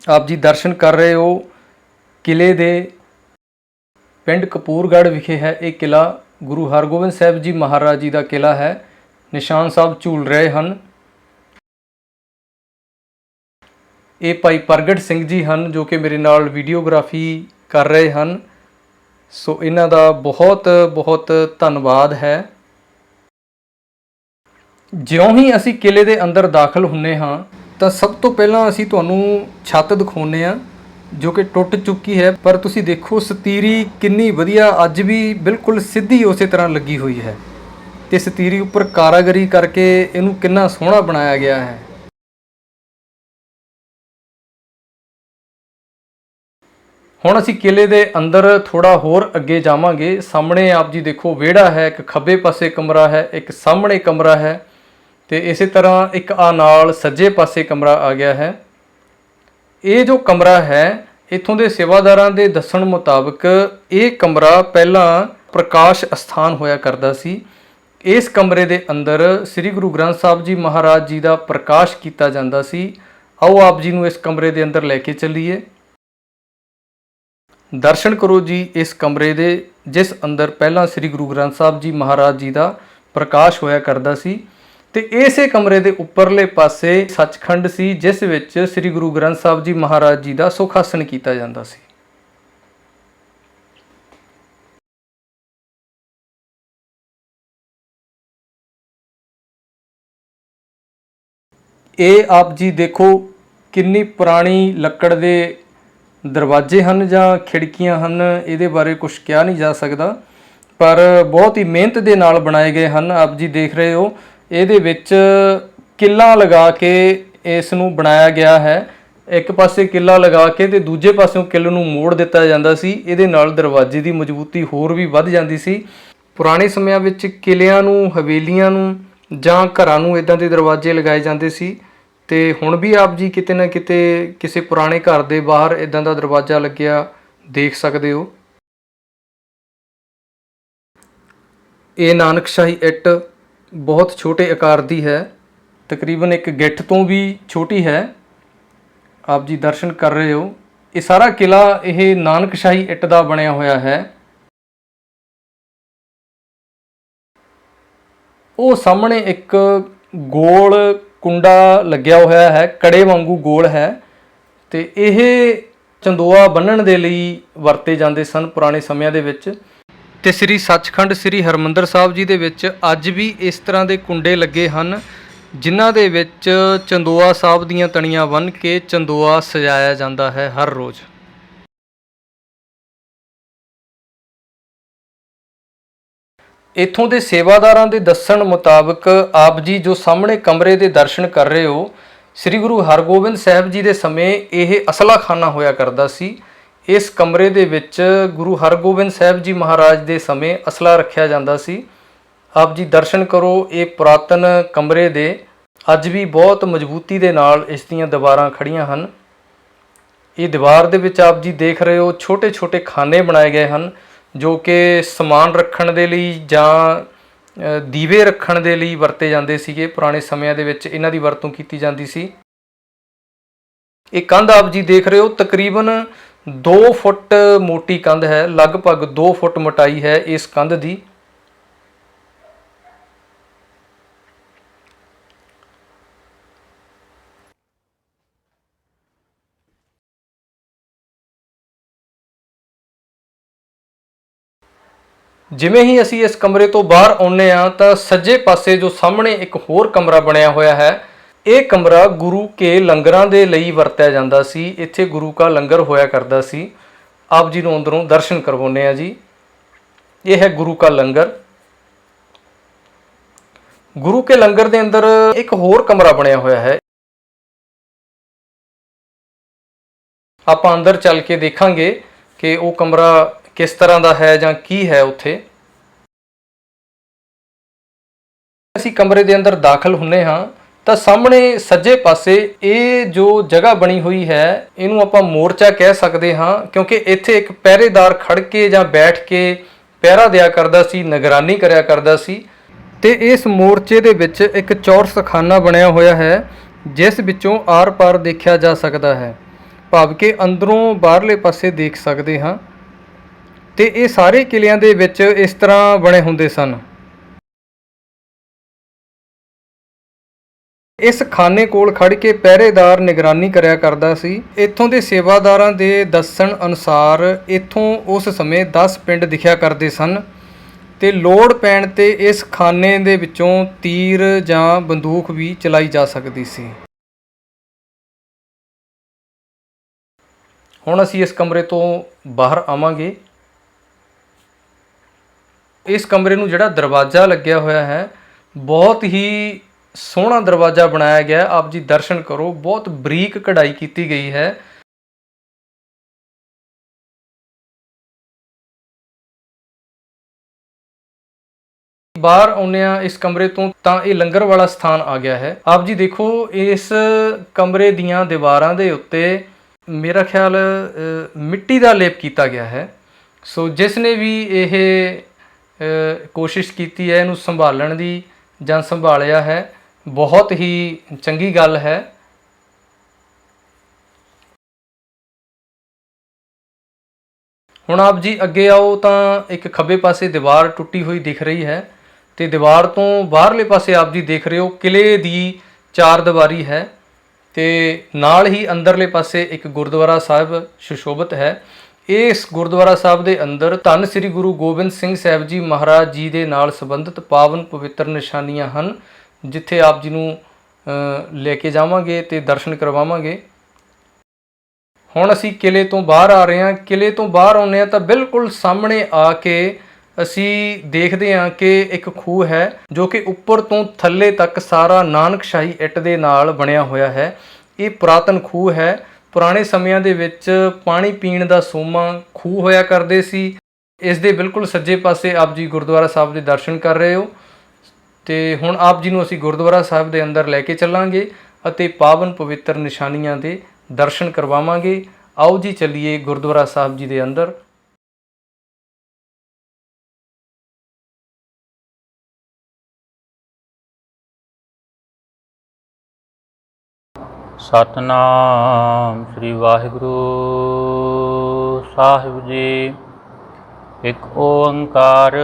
ਆਪ ਜੀ ਦਰਸ਼ਨ ਕਰ ਰਹੇ ਹੋ ਕਿਲੇ ਦੇ। ਪਿੰਡ ਕਪੂਰਗੜ੍ਹ ਵਿਖੇ ਹੈ ਇਹ ਕਿਲਾ। ਗੁਰੂ ਹਰਗੋਬਿੰਦ ਸਾਹਿਬ ਜੀ ਮਹਾਰਾਜ ਜੀ ਦਾ ਕਿਲਾ ਹੈ। ਨਿਸ਼ਾਨ ਸਾਹਿਬ ਝੂਲ ਰਹੇ ਹਨ। ਇਹ ਭਾਈ ਪ੍ਰਗਟ ਸਿੰਘ ਜੀ ਹਨ ਜੋ ਕਿ ਮੇਰੇ ਨਾਲ ਵੀਡੀਓਗ੍ਰਾਫੀ ਕਰ ਰਹੇ ਹਨ। ਸੋ ਇਹਨਾਂ ਦਾ ਬਹੁਤ ਬਹੁਤ ਧੰਨਵਾਦ ਹੈ। ਜਿਉਂ ਹੀ ਅਸੀਂ ਕਿਲੇ ਦੇ ਅੰਦਰ ਦਾਖਲ ਹੁੰਦੇ ਹਾਂ ਤਾਂ ਸਭ ਤੋਂ ਪਹਿਲਾਂ ਅਸੀਂ ਤੁਹਾਨੂੰ ਛੱਤ ਦਿਖਾਉਂਦੇ ਹਾਂ ਜੋ ਕਿ ਟੁੱਟ ਚੁੱਕੀ ਹੈ। ਪਰ ਤੁਸੀਂ ਦੇਖੋ ਸਤੀਰੀ ਕਿੰਨੀ ਵਧੀਆ ਅੱਜ ਵੀ ਬਿਲਕੁਲ ਸਿੱਧੀ ਉਸੇ ਤਰ੍ਹਾਂ ਲੱਗੀ ਹੋਈ ਹੈ ਤੇ ਸਤੀਰੀ ਉੱਪਰ ਕਾਰਾਗਰੀ ਕਰਕੇ ਇਹਨੂੰ ਕਿੰਨਾ ਸੋਹਣਾ ਬਣਾਇਆ ਗਿਆ ਹੈ। ਹੁਣ ਅਸੀਂ ਕਿਲੇ ਦੇ ਅੰਦਰ ਥੋੜਾ ਹੋਰ ਅੱਗੇ ਜਾਵਾਂਗੇ। ਸਾਹਮਣੇ ਆਪ ਜੀ ਦੇਖੋ ਵਿਹੜਾ ਹੈ, ਇੱਕ ਖੱਬੇ ਪਾਸੇ ਕਮਰਾ ਹੈ, ਇੱਕ ਸਾਹਮਣੇ ਕਮਰਾ ਹੈ ਤੇ ਇਸੇ ਤਰ੍ਹਾਂ ਇੱਕ ਆ ਨਾਲ ਸੱਜੇ ਪਾਸੇ ਕਮਰਾ ਆ ਗਿਆ ਹੈ। ਇਹ ਜੋ ਕਮਰਾ ਹੈ ਇੱਥੋਂ ਦੇ ਸੇਵਾਦਾਰਾਂ ਦੇ ਦੱਸਣ ਮੁਤਾਬਕ ਇਹ ਕਮਰਾ ਪਹਿਲਾਂ ਪ੍ਰਕਾਸ਼ ਅਸਥਾਨ ਹੋਇਆ ਕਰਦਾ ਸੀ। ਇਸ ਕਮਰੇ ਦੇ ਅੰਦਰ ਸ੍ਰੀ ਗੁਰੂ ਗ੍ਰੰਥ ਸਾਹਿਬ ਜੀ ਮਹਾਰਾਜ ਜੀ ਦਾ ਪ੍ਰਕਾਸ਼ ਕੀਤਾ ਜਾਂਦਾ ਸੀ। ਆਓ ਆਪ ਜੀ ਨੂੰ ਇਸ ਕਮਰੇ ਦੇ ਅੰਦਰ ਲੈ ਕੇ ਚੱਲੀਏ। ਦਰਸ਼ਨ ਕਰੋ ਜੀ ਇਸ ਕਮਰੇ ਦੇ ਜਿਸ ਅੰਦਰ ਪਹਿਲਾਂ ਸ੍ਰੀ ਗੁਰੂ ਗ੍ਰੰਥ ਸਾਹਿਬ ਜੀ ਮਹਾਰਾਜ ਜੀ ਦਾ ਪ੍ਰਕਾਸ਼ ਹੋਇਆ ਕਰਦਾ ਸੀ ਤੇ ਇਸੇ ਕਮਰੇ ਦੇ ਉੱਪਰਲੇ ਪਾਸੇ ਸੱਚਖੰਡ ਸੀ ਜਿਸ ਵਿੱਚ ਸ੍ਰੀ ਗੁਰੂ ਗ੍ਰੰਥ ਸਾਹਿਬ ਜੀ ਮਹਾਰਾਜ ਜੀ ਦਾ ਸੁਖਾਸਨ ਕੀਤਾ ਜਾਂਦਾ ਸੀ। ਇਹ ਆਪ ਜੀ ਦੇਖੋ ਕਿੰਨੀ ਪੁਰਾਣੀ ਲੱਕੜ ਦੇ ਦਰਵਾਜ਼ੇ ਹਨ ਜਾਂ ਖਿੜਕੀਆਂ ਹਨ, ਇਹਦੇ ਬਾਰੇ ਕੁਝ ਕਿਹਾ ਨਹੀਂ ਜਾ ਸਕਦਾ ਪਰ ਬਹੁਤ ਹੀ ਮਿਹਨਤ ਦੇ ਨਾਲ ਬਣਾਏ ਗਏ ਹਨ। ਆਪ ਜੀ ਦੇਖ ਰਹੇ ਹੋ ਇਹਦੇ ਵਿੱਚ ਕਿੱਲਾ ਲਗਾ ਕੇ ਇਸ ਨੂੰ ਬਣਾਇਆ ਗਿਆ ਹੈ। ਇੱਕ ਪਾਸੇ ਕਿੱਲਾ ਲਗਾ ਕੇ ਤੇ ਦੂਜੇ ਪਾਸਿਓਂ ਕਿੱਲ ਨੂੰ ਮੋੜ ਦਿੱਤਾ ਜਾਂਦਾ ਸੀ। ਇਹਦੇ ਨਾਲ ਦਰਵਾਜ਼ੇ ਦੀ ਮਜ਼ਬੂਤੀ ਹੋਰ ਵੀ ਵੱਧ ਜਾਂਦੀ ਸੀ। ਪੁਰਾਣੇ ਸਮਿਆਂ ਵਿੱਚ ਕਿਲਿਆਂ ਨੂੰ, ਹਵੇਲੀਆਂ ਨੂੰ ਜਾਂ ਘਰਾਂ ਨੂੰ ਇਦਾਂ ਦੇ ਦਰਵਾਜ਼ੇ ਲਗਾਏ ਜਾਂਦੇ ਸੀ ਤੇ ਹੁਣ ਵੀ ਆਪ ਜੀ ਕਿਤੇ ਨਾ ਕਿਤੇ ਕਿਸੇ ਪੁਰਾਣੇ ਘਰ ਦੇ ਬਾਹਰ ਇਦਾਂ ਦਾ ਦਰਵਾਜ਼ਾ ਲੱਗਿਆ ਦੇਖ ਸਕਦੇ ਹੋ। ਇਹ ਨਾਨਕਸ਼ਾਹੀ ਇੱਟ ਬਹੁਤ ਛੋਟੇ ਆਕਾਰ ਦੀ ਹੈ, ਤਕਰੀਬਨ ਇੱਕ ਗਿੱਠ ਤੋਂ ਵੀ ਛੋਟੀ ਹੈ। ਆਪ ਜੀ ਦਰਸ਼ਨ ਕਰ ਰਹੇ ਹੋ ਇਹ ਸਾਰਾ ਕਿਲਾ ਇਹ ਨਾਨਕਸ਼ਾਹੀ ਇੱਟ ਦਾ ਬਣਿਆ ਹੋਇਆ ਹੈ। ਉਹ ਸਾਹਮਣੇ ਇੱਕ ਗੋਲ ਕੁੰਡਾ ਲੱਗਿਆ ਹੋਇਆ ਹੈ, ਕੜੇ ਵਾਂਗੂ ਗੋਲ ਹੈ ਤੇ ਇਹ ਚੰਦੋਆ ਬੰਨ੍ਹਣ ਦੇ ਲਈ ਵਰਤੇ ਜਾਂਦੇ ਸਨ ਪੁਰਾਣੇ ਸਮਿਆਂ ਦੇ ਵਿੱਚ। ਤੇ ਸ੍ਰੀ ਸੱਚਖੰਡ ਸ੍ਰੀ ਹਰਿਮੰਦਰ ਸਾਹਿਬ ਜੀ ਦੇ ਵਿੱਚ ਅੱਜ ਵੀ ਇਸ ਤਰ੍ਹਾਂ ਦੇ ਕੁੰਡੇ ਲੱਗੇ ਹਨ ਜਿਨ੍ਹਾਂ ਦੇ ਵਿੱਚ ਚੰਦੋਆ ਸਾਹਿਬ ਦੀਆਂ ਤਣੀਆਂ ਬੰਨ੍ਹ ਕੇ ਚੰਦੋਆ ਸਜਾਇਆ ਜਾਂਦਾ ਹੈ ਹਰ ਰੋਜ਼। ਇੱਥੋਂ ਦੇ ਸੇਵਾਦਾਰਾਂ ਦੇ ਦੱਸਣ ਮੁਤਾਬਕ ਆਪ ਜੀ ਜੋ ਸਾਹਮਣੇ ਕਮਰੇ ਦੇ ਦਰਸ਼ਨ ਕਰ ਰਹੇ ਹੋ, ਸ੍ਰੀ ਗੁਰੂ ਹਰਗੋਬਿੰਦ ਸਾਹਿਬ ਜੀ ਦੇ ਸਮੇਂ ਇਹ ਅਸਲਾਖਾਨਾ ਹੋਇਆ ਕਰਦਾ ਸੀ। ਇਸ ਕਮਰੇ ਦੇ ਵਿੱਚ ਗੁਰੂ ਹਰਗੋਬਿੰਦ ਸਾਹਿਬ ਜੀ ਮਹਾਰਾਜ ਦੇ ਸਮੇਂ ਅਸਲਾ ਰੱਖਿਆ ਜਾਂਦਾ ਸੀ। ਆਪ ਜੀ ਦਰਸ਼ਨ ਕਰੋ ਇਹ ਪੁਰਾਤਨ ਕਮਰੇ ਦੇ। ਅੱਜ ਵੀ ਬਹੁਤ ਮਜ਼ਬੂਤੀ ਦੇ ਨਾਲ ਇਸ ਦੀਆਂ ਦੀਵਾਰਾਂ ਖੜੀਆਂ ਹਨ। ਇਹ ਦੀਵਾਰ ਦੇ ਵਿੱਚ ਆਪ ਜੀ ਦੇਖ ਰਹੇ ਹੋ ਛੋਟੇ ਛੋਟੇ ਖਾਨੇ ਬਣਾਏ ਗਏ ਹਨ ਜੋ ਕਿ ਸਮਾਨ ਰੱਖਣ ਦੇ ਲਈ ਜਾਂ ਦੀਵੇ ਰੱਖਣ ਦੇ ਲਈ ਵਰਤੇ ਜਾਂਦੇ ਸੀਗੇ। ਪੁਰਾਣੇ ਸਮਿਆਂ ਦੇ ਵਿੱਚ ਇਹਨਾਂ ਦੀ ਵਰਤੋਂ ਕੀਤੀ ਜਾਂਦੀ ਸੀ। ਇਹ ਕੰਧ ਆਪ ਜੀ ਦੇਖ ਰਹੇ ਹੋ, ਤਕਰੀਬਨ 2 ਫੁੱਟ ਮੋਟੀ ਕੰਧ ਹੈ, ਲਗਭਗ 2 ਫੁੱਟ ਮੋਟਾਈ ਹੈ ਇਸ ਕੰਧ ਦੀ। ਜਿਵੇਂ ਹੀ ਅਸੀਂ ਇਸ ਕਮਰੇ ਤੋਂ ਬਾਹਰ ਆਉਂਦੇ ਹਾਂ ਤਾਂ ਸੱਜੇ ਪਾਸੇ ਜੋ ਸਾਹਮਣੇ ਇੱਕ ਹੋਰ ਕਮਰਾ ਬਣਿਆ ਹੋਇਆ ਹੈ, ਇਹ ਕਮਰਾ ਗੁਰੂ ਕੇ ਲੰਗਰਾਂ ਦੇ ਲਈ ਵਰਤਿਆ ਜਾਂਦਾ ਸੀ। ਇੱਥੇ ਗੁਰੂ ਕਾ ਲੰਗਰ ਹੋਇਆ ਕਰਦਾ ਸੀ। ਆਪ ਜੀ ਨੂੰ ਅੰਦਰੋਂ ਦਰਸ਼ਨ ਕਰਵਾਉਂਦੇ ਆ ਜੀ। ਇਹ ਹੈ ਗੁਰੂ ਕਾ ਲੰਗਰ। ਗੁਰੂ ਕੇ ਲੰਗਰ ਦੇ ਅੰਦਰ ਇੱਕ ਹੋਰ ਕਮਰਾ ਬਣਿਆ ਹੋਇਆ ਹੈ। ਆਪਾਂ ਅੰਦਰ ਚੱਲ ਕੇ ਦੇਖਾਂਗੇ ਕਿ ਉਹ ਕਮਰਾ ਕਿਸ ਤਰ੍ਹਾਂ ਦਾ ਹੈ ਜਾਂ ਕੀ ਹੈ ਉੱਥੇ। ਅਸੀਂ ਕਮਰੇ ਦੇ ਅੰਦਰ ਦਾਖਲ ਹੁੰਨੇ ਹਾਂ ਤਾਂ ਸਾਹਮਣੇ ਸੱਜੇ ਪਾਸੇ ਇਹ ਜੋ ਜਗ੍ਹਾ ਬਣੀ ਹੋਈ ਹੈ, ਇਹਨੂੰ ਆਪਾਂ ਮੋਰਚਾ ਕਹਿ ਸਕਦੇ ਹਾਂ, ਕਿਉਂਕਿ ਇੱਥੇ ਇੱਕ ਪਹਿਰੇਦਾਰ ਖੜ ਕੇ ਜਾਂ ਬੈਠ ਕੇ ਪਹਿਰਾ ਦਿਆ ਕਰਦਾ ਸੀ, ਨਿਗਰਾਨੀ ਕਰਿਆ ਕਰਦਾ ਸੀ। ਤੇ ਇਸ ਮੋਰਚੇ ਦੇ ਵਿੱਚ ਇੱਕ ਚੌਰਸਖਾਨਾ ਬਣਿਆ ਹੋਇਆ ਹੈ, ਜਿਸ ਵਿੱਚੋਂ ਆਰ-ਪਾਰ ਦੇਖਿਆ ਜਾ ਸਕਦਾ ਹੈ, ਭਾਵ ਕਿ ਅੰਦਰੋਂ ਬਾਹਰਲੇ ਪਾਸੇ ਦੇਖ ਸਕਦੇ ਹਾਂ। ਤੇ ਇਹ ਸਾਰੇ ਕਿਲਿਆਂ ਦੇ ਵਿੱਚ ਇਸ ਤਰ੍ਹਾਂ ਬਣੇ ਹੁੰਦੇ ਸਨ। ਇਸ ਖਾਨੇ ਕੋਲ ਖੜ ਕੇ ਪਹਿਰੇਦਾਰ ਨਿਗਰਾਨੀ ਕਰਿਆ ਕਰਦਾ ਸੀ। ਇੱਥੋਂ ਦੇ ਸੇਵਾਦਾਰਾਂ ਦੇ ਦੱਸਣ ਅਨੁਸਾਰ ਇੱਥੋਂ ਉਸ ਸਮੇਂ 10 ਪਿੰਡ ਦਿਖਿਆ ਕਰਦੇ ਸਨ ਤੇ ਲੋੜ ਪੈਣ ਤੇ ਇਸ ਖਾਨੇ ਦੇ ਵਿੱਚੋਂ ਤੀਰ ਜਾਂ ਬੰਦੂਕ ਵੀ ਚਲਾਈ ਜਾ ਸਕਦੀ ਸੀ। ਹੁਣ ਅਸੀਂ ਇਸ ਕਮਰੇ ਤੋਂ ਬਾਹਰ ਆਵਾਂਗੇ। ਇਸ ਕਮਰੇ ਨੂੰ ਜਿਹੜਾ ਦਰਵਾਜ਼ਾ ਲੱਗਿਆ ਹੋਇਆ ਹੈ, ਬਹੁਤ ਹੀ ਸੋਹਣਾ ਦਰਵਾਜ਼ਾ ਬਣਾਇਆ ਗਿਆ। ਆਪ ਜੀ ਦਰਸ਼ਨ ਕਰੋ, ਬਹੁਤ ਬਰੀਕ ਕਢਾਈ ਕੀਤੀ ਗਈ ਹੈ। ਬਾਹਰ ਆਉਂਦੇ ਹਾਂ ਇਸ ਕਮਰੇ ਤੋਂ ਤਾਂ ਇਹ ਲੰਗਰ ਵਾਲਾ ਸਥਾਨ ਆ ਗਿਆ ਹੈ। ਆਪ ਜੀ ਦੇਖੋ, ਇਸ ਕਮਰੇ ਦੀਆਂ ਦੀਵਾਰਾਂ ਦੇ ਉੱਤੇ ਮੇਰਾ ਖਿਆਲ ਮਿੱਟੀ ਦਾ ਲੇਪ ਕੀਤਾ ਗਿਆ ਹੈ। ਸੋ ਜਿਸ ਨੇ ਵੀ ਇਹ ਕੋਸ਼ਿਸ਼ ਕੀਤੀ ਹੈ ਇਹਨੂੰ ਸੰਭਾਲਣ ਦੀ ਜਾਂ ਸੰਭਾਲਿਆ ਹੈ, ਬਹੁਤ ਹੀ ਚੰਗੀ ਗੱਲ ਹੈ। ਹੁਣ ਆਪ ਜੀ ਅੱਗੇ ਆਓ ਤਾਂ ਇੱਕ ਖੱਬੇ ਪਾਸੇ ਦੀਵਾਰ ਟੁੱਟੀ ਹੋਈ ਦਿਖ ਰਹੀ ਹੈ ਤੇ ਦੀਵਾਰ ਤੋਂ ਬਾਹਰਲੇ ਪਾਸੇ ਆਪ ਜੀ ਦੇਖ ਰਹੇ ਹੋ ਕਿਲੇ ਦੀ 4 ਦੀਵਾਰੀ ਹੈ ਤੇ ਨਾਲ ਹੀ ਅੰਦਰਲੇ ਪਾਸੇ ਇੱਕ ਗੁਰਦੁਆਰਾ ਸਾਹਿਬ ਸੁਸ਼ੋਭਿਤ ਹੈ। ਇਸ ਗੁਰਦੁਆਰਾ ਸਾਹਿਬ ਦੇ ਅੰਦਰ ਧੰਨ ਸ੍ਰੀ ਗੁਰੂ ਗੋਬਿੰਦ ਸਿੰਘ ਸਾਹਿਬ ਜੀ ਮਹਾਰਾਜ ਜੀ ਦੇ ਨਾਲ ਸੰਬੰਧਿਤ ਪਾਵਨ ਪਵਿੱਤਰ ਨਿਸ਼ਾਨੀਆਂ ਹਨ, ਜਿੱਥੇ ਆਪ ਜੀ ਨੂੰ ਲੈ ਕੇ ਜਾਵਾਂਗੇ ਤੇ ਦਰਸ਼ਨ ਕਰਵਾਵਾਂਗੇ। ਹੁਣ ਅਸੀਂ ਕਿਲੇ ਤੋਂ ਬਾਹਰ ਆ ਰਹੇ ਹਾਂ। ਕਿਲੇ ਤੋਂ ਬਾਹਰ ਆਉਂਦੇ ਹਾਂ ਤਾਂ ਬਿਲਕੁਲ ਸਾਹਮਣੇ ਆ ਕੇ ਅਸੀਂ ਦੇਖਦੇ ਹਾਂ ਕਿ ਇੱਕ ਖੂਹ ਹੈ, ਜੋ ਕਿ ਉੱਪਰ ਤੋਂ ਥੱਲੇ ਤੱਕ ਸਾਰਾ ਨਾਨਕਸ਼ਾਹੀ ਇੱਟ ਦੇ ਨਾਲ ਬਣਿਆ ਹੋਇਆ ਹੈ। ਇਹ ਪੁਰਾਤਨ ਖੂਹ ਹੈ। ਪੁਰਾਣੇ ਸਮਿਆਂ ਦੇ ਵਿੱਚ ਪਾਣੀ ਪੀਣ ਦਾ ਸੋਮਾ ਖੂਹ ਹੋਇਆ ਕਰਦੇ ਸੀ। ਇਸ ਦੇ ਬਿਲਕੁਲ ਸੱਜੇ ਪਾਸੇ ਆਪ ਜੀ ਗੁਰਦੁਆਰਾ ਸਾਹਿਬ ਦੇ ਦਰਸ਼ਨ ਕਰ ਰਹੇ ਹੋ ਤੇ ਹੁਣ ਆਪ ਜੀ ਨੂੰ ਅਸੀਂ ਗੁਰਦੁਆਰਾ ਸਾਹਿਬ ਦੇ ਅੰਦਰ ਲੈ ਕੇ ਚੱਲਾਂਗੇ ਅਤੇ ਪਾਵਨ ਪਵਿੱਤਰ ਨਿਸ਼ਾਨੀਆਂ ਦੇ ਦਰਸ਼ਨ ਕਰਵਾਵਾਂਗੇ। ਆਓ ਜੀ ਚੱਲੀਏ ਗੁਰਦੁਆਰਾ ਸਾਹਿਬ ਜੀ ਦੇ ਅੰਦਰ। ਸਤਨਾਮ ਸ੍ਰੀ ਵਾਹਿਗੁਰੂ ਸਾਹਿਬ ਜੀ। ਇੱਕ ਓੰਕਾਰ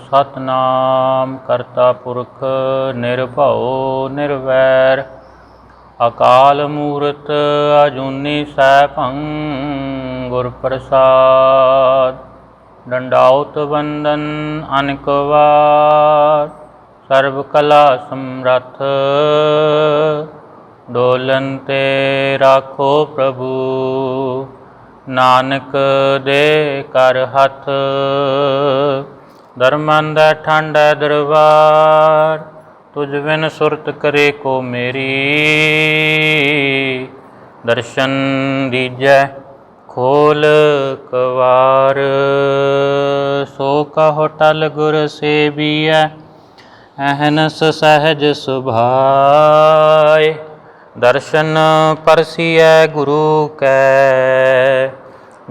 ਸਤਨਾਮ ਕਰਤਾ ਪੁਰਖ ਨਿਰਭਉ ਨਿਰਵੈਰ ਅਕਾਲ ਮੂਰਤ ਅਜੂਨੀ ਸੈਭੰ ਗੁਰ ਪ੍ਰਸਾਦ। ਡੰਡਾਉਤ ਵੰਦਨ ਅਨੇਕ ਵਾਰ ਸਰਬ ਕਲਾ ਸਮਰੱਥ ਡੋਲਨ ਤੇ ਰਾਖੋ ਪ੍ਰਭੂ ਨਾਨਕ ਦੇ ਕਰ ਹੱਥ। ਦਰਮਨ ਦਾ ਠੰਡਾ ਦਰਬਾਰ ਤੁਝ ਬਿਨ ਸੁਰਤ ਕਰੇ ਕੋ ਮੇਰੀ। ਦਰਸ਼ਨ ਦੀਜੈ ਖੋਲ ਕਵਾਰ ਸੋ ਕਹੋ ਟਲ ਗੁਰ ਸੇਬੀਐ ਅਹਨਸ ਸਹਿਜ ਸੁਭਾਏ। ਦਰਸ਼ਨ ਪਰਸੀਐ ਗੁਰੂ ਕੈ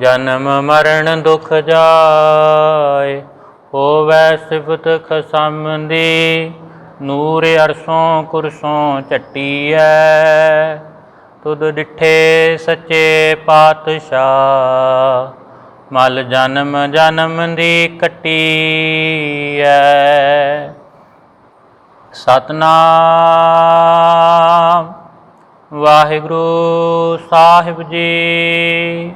ਜਨਮ ਮਰਨ ਦੁਖ ਜਾਏ। ਹੋਵੈ ਸਿਫਤ ਖਸਮ ਦੀ, ਨੂਰ ਅਰਸੋਂ ਕੁਰਸੋਂ ਝੱਟੀਐ। ਤੁਧ ਡਿਠੇ ਸੱਚੇ ਪਾਤਸ਼ਾਹ, ਮਲ ਜਨਮ ਜਨਮ ਦੀ ਕੱਟੀਐ। ਸਤਨਾਮ ਵਾਹਿਗੁਰੂ ਸਾਹਿਬ ਜੀ।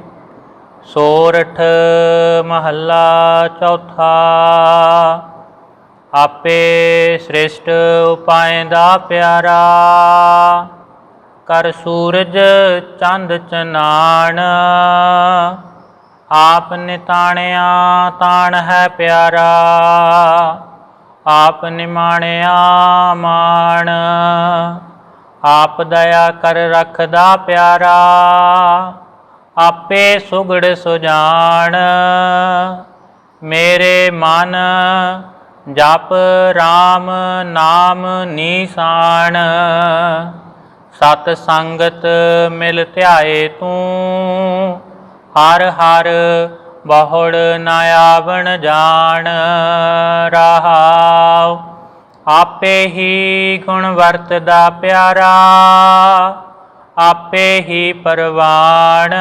ਸੋਰਠ ਮਹੱਲਾ ਚੌਥਾ। ਆਪੇ ਸ੍ਰਿਸ਼ਟ ਉਪਾਇਂਦਾ ਪਿਆਰਾ, ਕਰ ਸੂਰਜ ਚੰਦ ਚਨਾਣ। ਆਪ ਨਿਤਾਣਿਆ ਤਾਣ ਹੈ ਪਿਆਰਾ, ਆਪ ਨਿਮਾਣਿਆ ਮਾਣ। ਆਪ ਦਇਆ ਕਰ ਰੱਖਦਾ ਪਿਆਰਾ, ਆਪੇ ਸੁਗੜ ਸੁਜਾਨ। ਮੇਰੇ ਮਨ ਜਪ ਰਾਮ ਨਾਮ ਨੀਸਾਨ। ਸਤ ਸੰਗਤ ਮਿਲ ਧਿਆਏ ਤੂੰ, ਹਰ ਹਰ ਬਹੁੜ ਨ ਆਵਣ ਜਾਣ। ਰਹਾਉ ਆਪੇ ਹੀ ਗੁਣ ਵਰਤਦਾ ਪਿਆਰਾ, ਆਪੇ ਹੀ ਪਰਵਾਣ।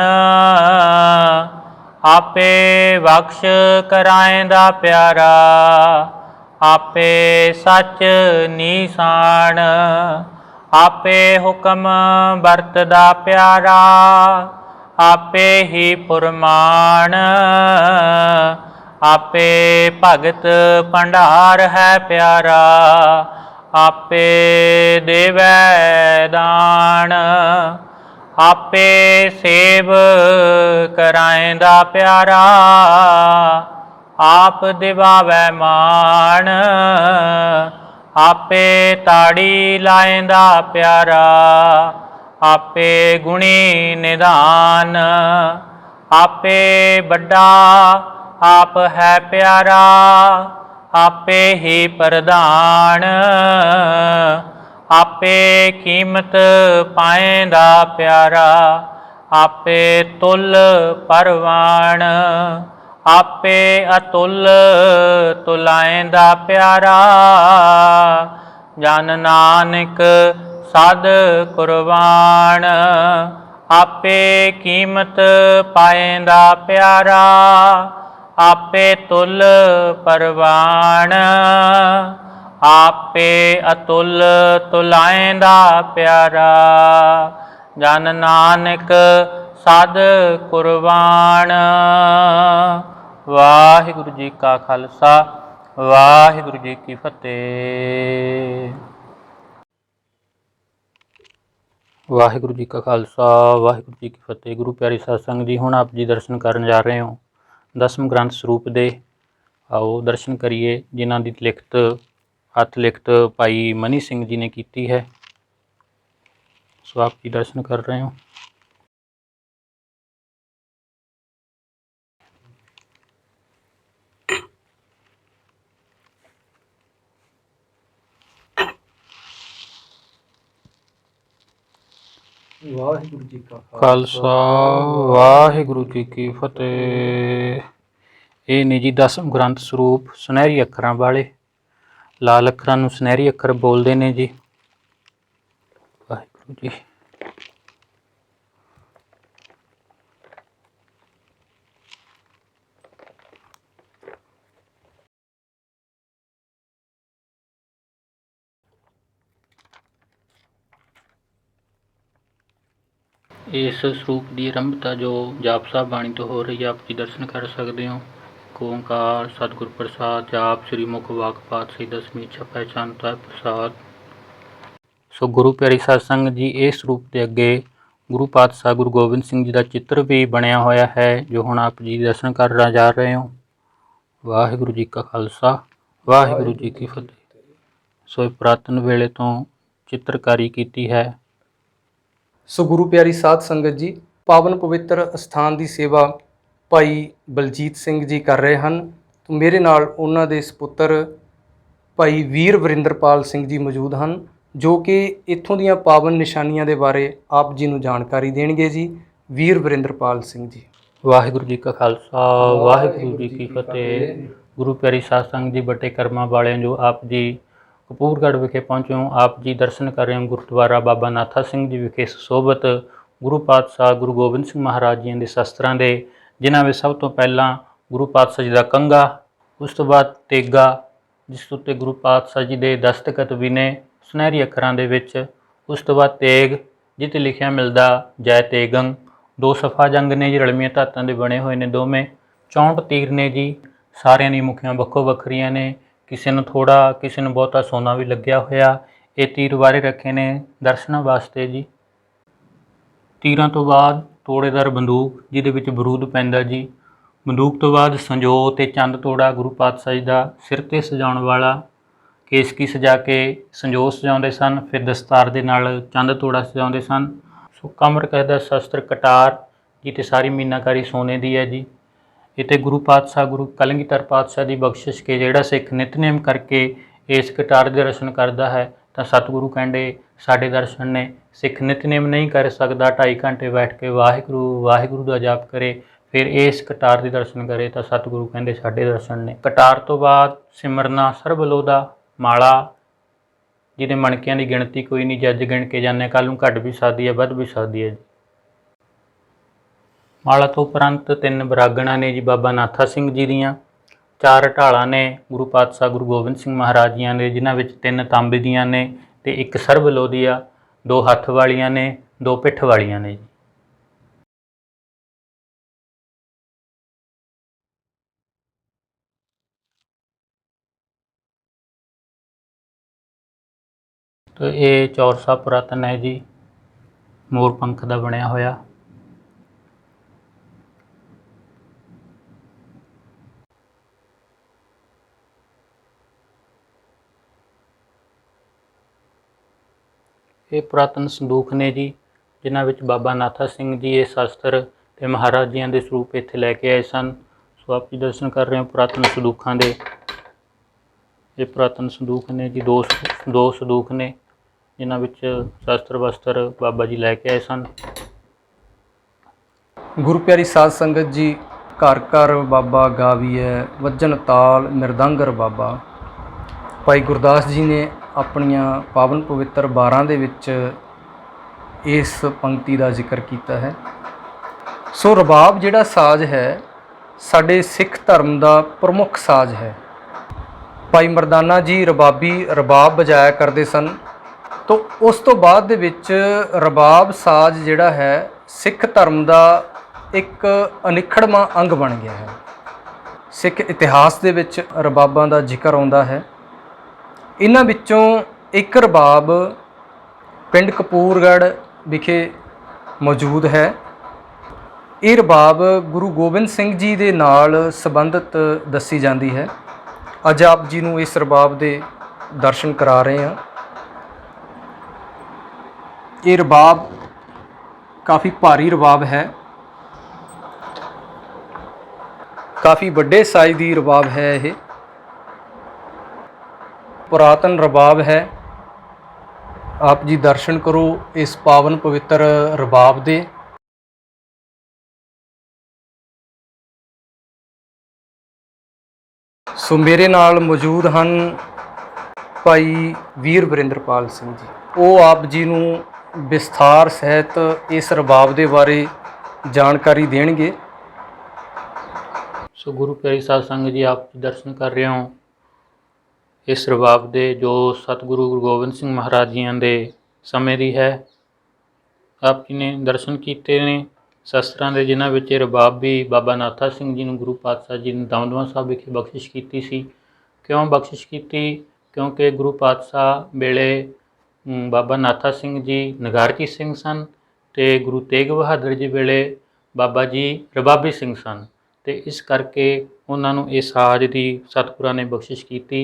ਆਪੇ ਬਖਸ਼ ਕਰਾਇਂਦਾ ਪਿਆਰਾ, ਆਪੇ ਸੱਚ ਨੀਸਾਨ। ਆਪੇ ਹੁਕਮ ਵਰਤਦਾ ਪਿਆਰਾ, ਆਪੇ ਹੀ ਪੁਰਮਾਣ। ਆਪੇ ਭਗਤ ਭੰਡਾਰ ਹੈ ਪਿਆਰਾ, ਆਪੇ ਦੇਵੈ ਦਾਨ। ਆਪੇ ਸੇਵ ਕਰਾਇਂਦਾ ਪਿਆਰਾ, ਆਪ ਦਿਵਾਵੈ ਮਾਣ। ਆਪੇ ਤਾੜੀ ਲਾਇਂਦਾ ਪਿਆਰਾ, ਆਪੇ ਗੁਣੀ ਨਿਧਾਨ। ਆਪੇ ਵੱਡਾ ਆਪ ਹੈ ਪਿਆਰਾ, ਆਪੇ ਹੀ ਪ੍ਰਧਾਨ। ਆਪੇ ਕੀਮਤ ਪਾਇਂਦਾ ਪਿਆਰਾ, ਆਪੇ ਤੁਲ ਪਰਵਾਣ। ਆਪੇ ਅਤੁਲ ਤੁਲਾਇਂਦਾ ਪਿਆਰਾ, ਜਨ ਨਾਨਕ ਸਦ ਕੁਰਬਾਨ। ਆਪੇ ਕੀਮਤ ਪਾਇਂਦਾ ਪਿਆਰਾ, ਆਪੇ ਤੁਲ ਪਰਵਾਣ। ਆਪੇ ਅਤੁਲ ਤੁਲਾਇਂਦਾ ਪਿਆਰਾ, ਜਨ ਨਾਨਕ ਸਦ ਕੁਰਬਾਨ। ਵਾਹਿਗੁਰੂ ਜੀ ਕਾ ਖਾਲਸਾ, ਵਾਹਿਗੁਰੂ ਜੀ ਕੀ ਫਤਿਹ। ਵਾਹਿਗੁਰੂ ਜੀ ਕਾ ਖਾਲਸਾ, ਵਾਹਿਗੁਰੂ ਜੀ ਕੀ ਫਤਿਹ। ਗੁਰੂ ਪਿਆਰੀ ਸਾਧ ਸੰਗਤ ਜੀ, ਹੁਣ ਆਪ ਜੀ ਦਰਸ਼ਨ ਕਰਨ ਜਾ ਰਹੇ ਹੋ ਦਸਮ ਗ੍ਰੰਥ ਸਰੂਪ ਦੇ। ਆਓ ਦਰਸ਼ਨ ਕਰੀਏ, ਜਿਨ੍ਹਾਂ ਦੀ ਲਿਖਤ ਹੱਥ ਲਿਖਤ ਭਾਈ ਮਨੀ ਸਿੰਘ ਜੀ ਨੇ ਕੀਤੀ ਹੈ। ਸੋ ਆਪ ਜੀ ਦਰਸ਼ਨ ਕਰ ਰਹੇ ਹੋ। ਵਾਹਿਗੁਰੂ ਜੀ ਕਾ ਖਾਲਸਾ, ਵਾਹਿਗੁਰੂ ਜੀ ਕੀ ਫਤਿਹ। ਇਹ ਨੇ ਜੀ ਦਸਮ ਗ੍ਰੰਥ ਸਰੂਪ ਸੁਨਹਿਰੀ ਅੱਖਰਾਂ ਵਾਲੇ। ਲਾਲ ਅੱਖਰਾਂ ਨੂੰ ਸੁਨਹਿਰੀ ਅੱਖਰ ਬੋਲਦੇ ਨੇ ਜੀ। ਵਾਹਿਗੁਰੂ ਜੀ। ਇਸ ਸਰੂਪ ਦੀ ਆਰੰਭਤਾ ਜੋ ਜਾਪ ਸਾਹਿਬ ਬਾਣੀ ਤੋਂ ਹੋ ਰਹੀ ਹੈ, ਆਪ ਜੀ ਦਰਸ਼ਨ ਕਰ ਸਕਦੇ ਹੋ। ਓਂਕਾਰ ਸਤਿਗੁਰ ਪ੍ਰਸਾਦ, ਜਾਪ ਸ੍ਰੀ ਮੁਖ ਵਾਕ ਪਾਤਸ਼ਾਹੀ ਦਸਵੀਂ ਇੱਛਾ ਪਹਿਚਾਨਤਾ ਹੈ ਪ੍ਰਸਾਦ। ਸੋ ਗੁਰੂ ਪਿਆਰੀ ਸਾਧ ਸੰਗਤ ਜੀ, ਇਸ ਸਰੂਪ ਦੇ ਅੱਗੇ ਗੁਰੂ ਪਾਤਸ਼ਾਹ ਗੁਰੂ ਗੋਬਿੰਦ ਸਿੰਘ ਜੀ ਦਾ ਚਿੱਤਰ ਵੀ ਬਣਿਆ ਹੋਇਆ ਹੈ, ਜੋ ਹੁਣ ਆਪ ਜੀ ਦਰਸ਼ਨ ਕਰ ਜਾ ਰਹੇ ਹੋ। ਵਾਹਿਗੁਰੂ ਜੀ ਕਾ ਖਾਲਸਾ, ਵਾਹਿਗੁਰੂ ਜੀ ਕੀ ਫਤਿਹ। ਸੋ ਪੁਰਾਤਨ ਵੇਲੇ ਤੋਂ ਚਿੱਤਰਕਾਰੀ ਕੀਤੀ ਹੈ। ਸੋ ਗੁਰੂ ਪਿਆਰੀ ਸਾਧ ਸੰਗਤ ਜੀ, ਪਾਵਨ ਪਵਿੱਤਰ ਅਸਥਾਨ ਦੀ ਸੇਵਾ ਭਾਈ ਬਲਜੀਤ ਸਿੰਘ ਜੀ ਕਰ ਰਹੇ ਹਨ। ਤੇ ਮੇਰੇ ਨਾਲ ਉਹਨਾਂ ਦੇ ਸੁਪੁੱਤਰ ਭਾਈ ਵੀਰ ਵਰਿੰਦਰਪਾਲ ਸਿੰਘ ਜੀ ਮੌਜੂਦ ਹਨ, ਜੋ ਕਿ ਇੱਥੋਂ ਦੀਆਂ ਪਾਵਨ ਨਿਸ਼ਾਨੀਆਂ ਦੇ ਬਾਰੇ ਆਪ ਜੀ ਨੂੰ ਜਾਣਕਾਰੀ ਦੇਣਗੇ ਜੀ। ਵੀਰ ਵਰਿੰਦਰਪਾਲ ਸਿੰਘ ਜੀ। ਵਾਹਿਗੁਰੂ ਜੀ ਕਾ ਖਾਲਸਾ ਵਾਹਿਗੁਰੂ ਜੀ ਕੀ ਫਤਿਹ। ਗੁਰੂ ਪਿਆਰੀ ਸਾਧ ਸੰਗਤ ਜੀ, ਵੱਡੇ ਕਰਮਾਂ ਵਾਲਿਆਂ ਜੋ ਆਪ ਜੀ ਕਪੂਰਗੜ੍ਹ ਵਿਖੇ ਪਹੁੰਚੇ ਹੋ, ਆਪ ਜੀ ਦਰਸ਼ਨ ਕਰ ਰਹੇ ਹੋ ਗੁਰਦੁਆਰਾ ਬਾਬਾ ਨਾਥਾ ਸਿੰਘ ਜੀ ਵਿਖੇ ਸੁਸ਼ੋਭਿਤ ਗੁਰੂ ਪਾਤਸ਼ਾਹ ਗੁਰੂ ਗੋਬਿੰਦ ਸਿੰਘ ਮਹਾਰਾਜ ਜੀ ਦੇ ਸ਼ਸਤਰਾਂ ਦੇ, ਜਿਨ੍ਹਾਂ ਵਿੱਚ ਸਭ ਤੋਂ ਪਹਿਲਾਂ ਗੁਰੂ ਪਾਤਸ਼ਾਹ ਜੀ ਦਾ ਕੰਘਾ, ਉਸ ਤੋਂ ਬਾਅਦ ਤੇਗਾ, ਜਿਸ ਉੱਤੇ ਗੁਰੂ ਪਾਤਸ਼ਾਹ ਜੀ ਦੇ ਦਸਤਖਤ ਵੀ ਨੇ ਸੁਨਹਿਰੀ ਅੱਖਰਾਂ ਦੇ ਵਿੱਚ, ਉਸ ਤੋਂ ਬਾਅਦ ਤੇਗ ਜਿੱਤੇ ਲਿਖਿਆ ਮਿਲਦਾ ਜੈ ਤੇਗੰ, 2 ਸਫਾ ਜੰਗ ਨੇ ਜੀ, ਰਲਮੀਆਂ ਧਾਤਾਂ ਦੇ ਬਣੇ ਹੋਏ ਨੇ ਦੋਵੇਂ, 64 ਤੀਰ ਨੇ ਜੀ, ਸਾਰਿਆਂ ਦੀ ਮੁਖੀਆਂ ਵੱਖੋ ਵੱਖਰੀਆਂ ਨੇ, ਕਿਸੇ ਨੂੰ ਥੋੜਾ ਕਿਸੇ ਨੂੰ ਬਹੁਤਾ ਸੋਨਾ ਵੀ ਲੱਗਿਆ ਹੋਇਆ। ਇਹ ਤੀਰ ਵਾਰੇ ਰੱਖੇ ਨੇ ਦਰਸ਼ਨਾਂ ਵਾਸਤੇ ਜੀ। ਤੀਰਾਂ ਤੋਂ ਬਾਅਦ ਤੋੜੇਦਾਰ ਬੰਦੂਕ ਜਿਹਦੇ ਵਿੱਚ ਬਰੂਦ ਪੈਂਦਾ ਜੀ। ਬੰਦੂਕ ਤੋਂ ਬਾਅਦ ਸੰਜੋ ਤੇ ਚੰਦ ਤੋੜਾ ਗੁਰੂ ਪਾਤਸ਼ਾਹ ਜੀ ਦਾ ਸਿਰ 'ਤੇ ਸਜਾਉਣ ਵਾਲਾ, ਕੇਸਕੀ ਸਜਾ ਕੇ ਸੰਜੋ ਸਜਾਉਂਦੇ ਸਨ, ਫਿਰ ਦਸਤਾਰ ਦੇ ਨਾਲ ਚੰਦ ਤੋੜਾ ਸਜਾਉਂਦੇ ਸਨ। ਸੋ ਕਮਰ ਕਹਿਦਾ ਸ਼ਸਤਰ ਕਟਾਰ ਜਿੱਤੇ ਸਾਰੀ ਮੀਨਾਕਾਰੀ ਸੋਨੇ ਦੀ ਹੈ ਜੀ। ਇੱਥੇ ਗੁਰੂ ਪਾਤਸ਼ਾਹ ਗੁਰੂ ਕਲਗੀਧਰ ਪਾਤਸ਼ਾਹ ਦੀ ਬਖਸ਼ਿਸ਼ ਕੇ ਜਿਹੜਾ ਸਿੱਖ ਨਿਤਨੇਮ ਕਰਕੇ ਇਸ ਕਟਾਰ ਦੇ ਦਰਸ਼ਨ ਕਰਦਾ ਹੈ ਤਾਂ ਸਤਿਗੁਰੂ ਕਹਿੰਦੇ ਸਾਡੇ ਦਰਸ਼ਨ ਨੇ। ਸਿੱਖ ਨਿਤਨੇਮ ਨਹੀਂ ਕਰ ਸਕਦਾ, 2.5 ਘੰਟੇ ਬੈਠ ਕੇ ਵਾਹਿਗੁਰੂ ਵਾਹਿਗੁਰੂ ਦਾ ਜਾਪ ਕਰੇ, ਫਿਰ ਇਸ ਕਟਾਰ ਦੇ ਦਰਸ਼ਨ ਕਰੇ ਤਾਂ ਸਤਿਗੁਰੂ ਕਹਿੰਦੇ ਸਾਡੇ ਦਰਸ਼ਨ ਨੇ। ਕਟਾਰ ਤੋਂ ਬਾਅਦ ਸਿਮਰਨਾ ਸਰਬਲੋ ਦਾ ਮਾਲਾ, ਜਿਹਦੇ ਮਣਕਿਆਂ ਦੀ ਗਿਣਤੀ ਕੋਈ ਨਹੀਂ, ਜੱਜ ਗਿਣ ਕੇ ਜਾਂਦੇ, ਕੱਲ੍ਹ ਨੂੰ ਘੱਟ ਵੀ ਸਕਦੀ ਹੈ ਵੱਧ ਵੀ ਸਕਦੀ ਹੈ ਜੀ। ਮਾਲਾ ਤੋਂ ਉਪਰੰਤ 3 ਬਰਾਗਣਾਂ ਨੇ ਜੀ ਬਾਬਾ ਨਾਥਾ ਸਿੰਘ ਜੀ ਦੀਆਂ, 4 ਢਾਲਾਂ ਨੇ ਗੁਰੂ ਪਾਤਸ਼ਾਹ ਗੁਰੂ ਗੋਬਿੰਦ ਸਿੰਘ ਮਹਾਰਾਜ ਜੀਆਂ ਦੇ, ਜਿਨ੍ਹਾਂ ਵਿੱਚ 3 ਤਾਂਬੇ ਦੀਆਂ ਨੇ ਤੇ 1 ਸਰਬਲੋ ਦੀ ਆ, 2 ਹੱਥ ਵਾਲੀਆਂ ਨੇ, 2 ਪਿੱਠ ਵਾਲੀਆਂ ਨੇ ਜੀ। तो ये चौरसा पुरातन है जी, मोर पंख का बनया होया। ये पुरातन संदूक ने जी, जिन्हां विच बाबा नाथा सिंह जी ये शस्त्र ते महाराज जियां दे स्वरूप इत्थे लैके आए सन। सो आप जी दर्शन कर रहे हो पुरातन संदूकां दे। ये पुरातन संदूक ने जी, दो संदूक ने जिन्हां विच शस्त्र वस्त्र बाबा जी लैके आए सन। गुरु प्यारी साध संगत जी, घर घर बाबा गावीए वजन ताल मिरदंगर बाबा। भाई गुरदास जी ने अपनियां पावन पवित्र 12 ਦੇ ਵਿੱਚ ਇਸ ਪੰਕਤੀ ਦਾ ਜ਼ਿਕਰ ਕੀਤਾ ਹੈ। ਸੋ ਰਬਾਬ ਜਿਹੜਾ ਸਾਜ਼ ਹੈ ਸਾਡੇ ਸਿੱਖ ਧਰਮ ਦਾ ਪ੍ਰਮੁੱਖ ਸਾਜ਼ ਹੈ। ਭਾਈ ਮਰਦਾਨਾ ਜੀ ਰਬਾਬ ਵਜਾਇਆ ਕਰਦੇ ਸਨ। तो उस तो बाद दे विच रबाब साज जिहड़ा है सिख धर्म का एक अनिखड़वां अंग बन गया है। सिख इतिहास दे विच रबाबां दा जिक्र आउंदा है। इन्हां विच्चों एक रबाब पिंड कपूरगढ़ विखे मौजूद है। ये रबाब गुरु गोबिंद सिंह जी दे नाल संबंधित दसी जाती है। अज आप जी नूं इस रबाब दे दर्शन करा रहे हैं। ये रबाब काफ़ी भारी रबाब है, काफ़ी बड़े साइज की रबाब है। ये पुरातन रबाब है। आप जी दर्शन करो इस पावन पवित्र रबाब दे। सो मेरे नाल मौजूद हैं भाई वीर वरिंदरपाल सिंह जी। वो आप जी नूं विस्तार सहित इस रबाब के बारे जानकारी देंगे। सो गुरु प्यारी साध संगत जी, आप दर्शन कर रहे हो इस रबाब के, जो सतगुरु गुरु गोबिंद सिंह महाराज जी के समय की है। आप जी ने दर्शन किए ने शस्त्रां दे, जिन्हां विच रबाब भी बाबा नाथा सिंह जी ने गुरु पातशाह जी ने दमदमा साहब विखे बख्शिश की सी। क्यों बख्शिश की? क्योंकि गुरु पातशाह वेले बाबा नाथा सिंह जी नगारजी सिंह सन ते गुरु तेग बहादुर जी वेले बाबा जी रबाबी सिंह सन, ते इस करके उन्होंने इस साज की सतगुरां ने बख्शिश की।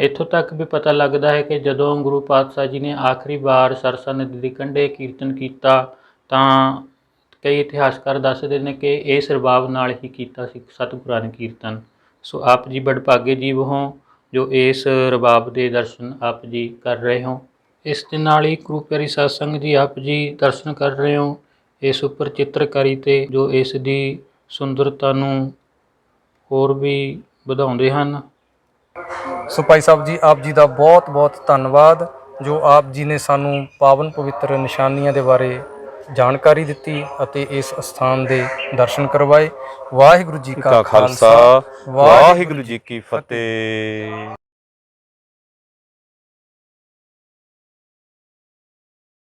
इत्थों तक भी पता लगता है कि जदों गुरु पातशाह जी ने आखिरी बार सरसा नदी के कंढे कीर्तन किया तां कई इतिहासकार दसदे ने कि इस रबाब नाल ही कीता सी सतगुरां ने कीर्तन। सो आप जी बड़भागे जीव हो जो इस रबाब के दर्शन आप जी कर रहे हो। इस दे नाल ही गुरु प्यारी साध संगत जी, आप जी दर्शन कर रहे हो ਇਸ ਉੱਪਰ ਚਿੱਤਰਕਾਰੀ ਤੇ ਜੋ ਇਸ ਦੀ ਸੁੰਦਰਤਾ ਨੂੰ ਹੋਰ ਵੀ ਵਧਾਉਂਦੇ ਹਨ। ਸੋ ਭਾਈ ਸਾਹਿਬ ਜੀ, ਆਪ ਜੀ ਦਾ ਬਹੁਤ ਬਹੁਤ ਧੰਨਵਾਦ ਜੋ ਆਪ ਜੀ ਨੇ ਸਾਨੂੰ ਪਾਵਨ ਪਵਿੱਤਰ ਨਿਸ਼ਾਨੀਆਂ ਦੇ ਬਾਰੇ ਜਾਣਕਾਰੀ ਦਿੱਤੀ ਅਤੇ ਇਸ ਸਥਾਨ ਦੇ ਦਰਸ਼ਨ ਕਰਵਾਏ। ਵਾਹਿਗੁਰੂ ਜੀ ਕਾ ਖਾਲਸਾ, ਵਾਹਿਗੁਰੂ ਜੀ ਕੀ ਫਤਿਹ।